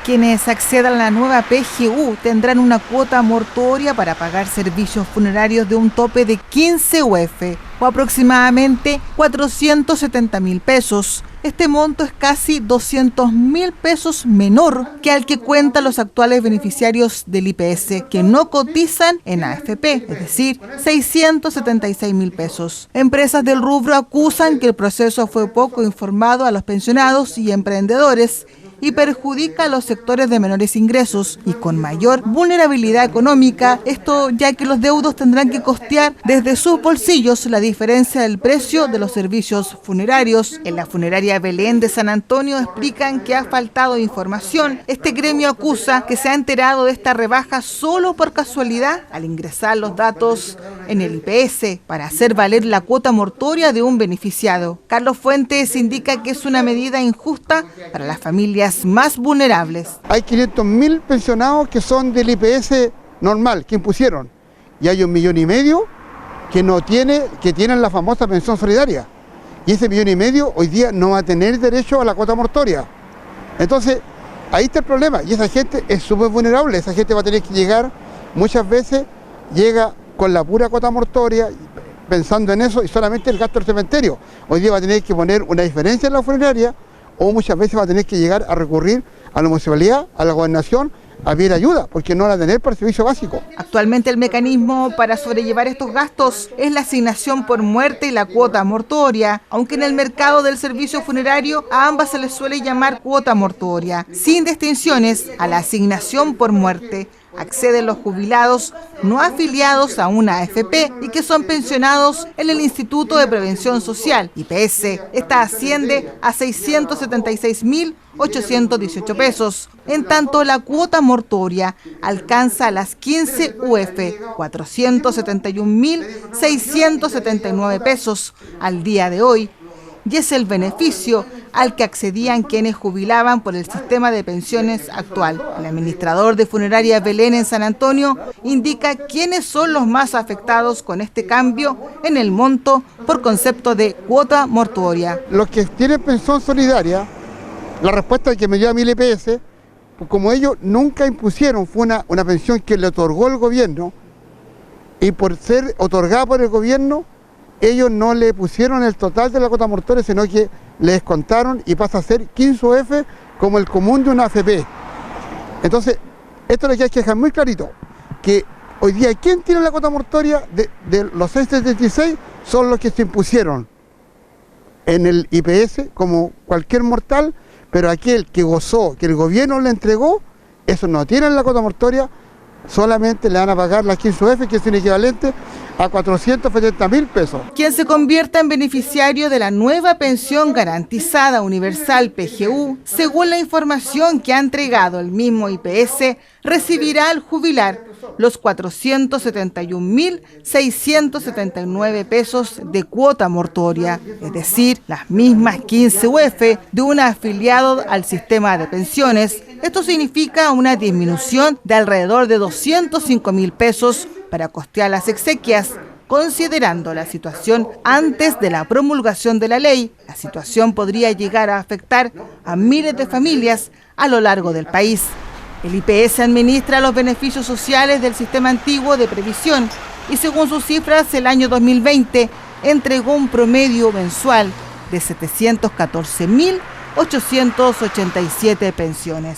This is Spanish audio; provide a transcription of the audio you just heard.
Quienes accedan a la nueva PGU tendrán una cuota mortuoria para pagar servicios funerarios de un tope de 15 UF o aproximadamente 470.000 pesos. Este monto es casi 200.000 pesos menor que al que cuentan los actuales beneficiarios del IPS, que no cotizan en AFP, es decir, 676.000 pesos. Empresas del rubro acusan que el proceso fue poco informado a los pensionados y emprendedores y perjudica a los sectores de menores ingresos y con mayor vulnerabilidad económica, esto ya que los deudos tendrán que costear desde sus bolsillos la diferencia del precio de los servicios funerarios. En la funeraria Belén de San Antonio explican que ha faltado información. Este gremio acusa que se ha enterado de esta rebaja solo por casualidad al ingresar los datos en el IPS para hacer valer la cuota mortuoria de un beneficiado. Carlos Fuentes indica que es una medida injusta para las familias más vulnerables. Hay 500.000 pensionados que son del IPS normal, que impusieron, y hay 1,5 millones que tienen la famosa pensión solidaria, y ese 1,5 millones hoy día no va a tener derecho a la cuota mortuoria. Entonces, ahí está el problema, y esa gente es súper vulnerable. Esa gente va a tener que llegar, muchas veces llega con la pura cuota mortuoria, pensando en eso, y solamente el gasto del cementerio. Hoy día va a tener que poner una diferencia en la funeraria, o muchas veces va a tener que llegar a recurrir a la municipalidad, a la gobernación, a pedir ayuda, porque no la va a tener para el servicio básico. Actualmente el mecanismo para sobrellevar estos gastos es la asignación por muerte y la cuota mortuoria, aunque en el mercado del servicio funerario a ambas se les suele llamar cuota mortuoria. Sin distinciones, a la asignación por muerte acceden los jubilados no afiliados a una AFP y que son pensionados en el Instituto de Prevención Social, IPS. Esta asciende a 676.818 pesos. En tanto, la cuota mortuoria alcanza las 15 UF, 471.679 pesos al día de hoy. Y es el beneficio al que accedían quienes jubilaban por el sistema de pensiones actual. El administrador de funeraria Belén en San Antonio indica quiénes son los más afectados con este cambio en el monto por concepto de cuota mortuoria. Los que tienen pensión solidaria, la respuesta que me dio a mi IPS, como ellos nunca impusieron, fue una pensión que le otorgó el gobierno, y por ser otorgada por el gobierno, ellos no le pusieron el total de la cuota mortuoria, sino que le descontaron y pasa a ser 15 UF como el común de una AFP. Entonces, esto es lo que hay que dejar muy clarito, que hoy día quien tiene la cuota mortuoria de los 676 son los que se impusieron en el IPS como cualquier mortal, pero aquel que gozó, que el gobierno le entregó, esos no tienen la cuota mortuoria, solamente le van a pagar las 15 UF, que es un equivalente a 470.000 pesos. Quien se convierta en beneficiario de la nueva pensión garantizada universal PGU, según la información que ha entregado el mismo IPS, recibirá al jubilar los 471.679 pesos de cuota mortuoria, es decir, las mismas 15 UF de un afiliado al sistema de pensiones. Esto significa una disminución de alrededor de 205.000 pesos para costear las exequias. Considerando la situación antes de la promulgación de la ley, la situación podría llegar a afectar a miles de familias a lo largo del país. El IPS administra los beneficios sociales del sistema antiguo de previsión y según sus cifras, el año 2020 entregó un promedio mensual de 714.887 pensiones.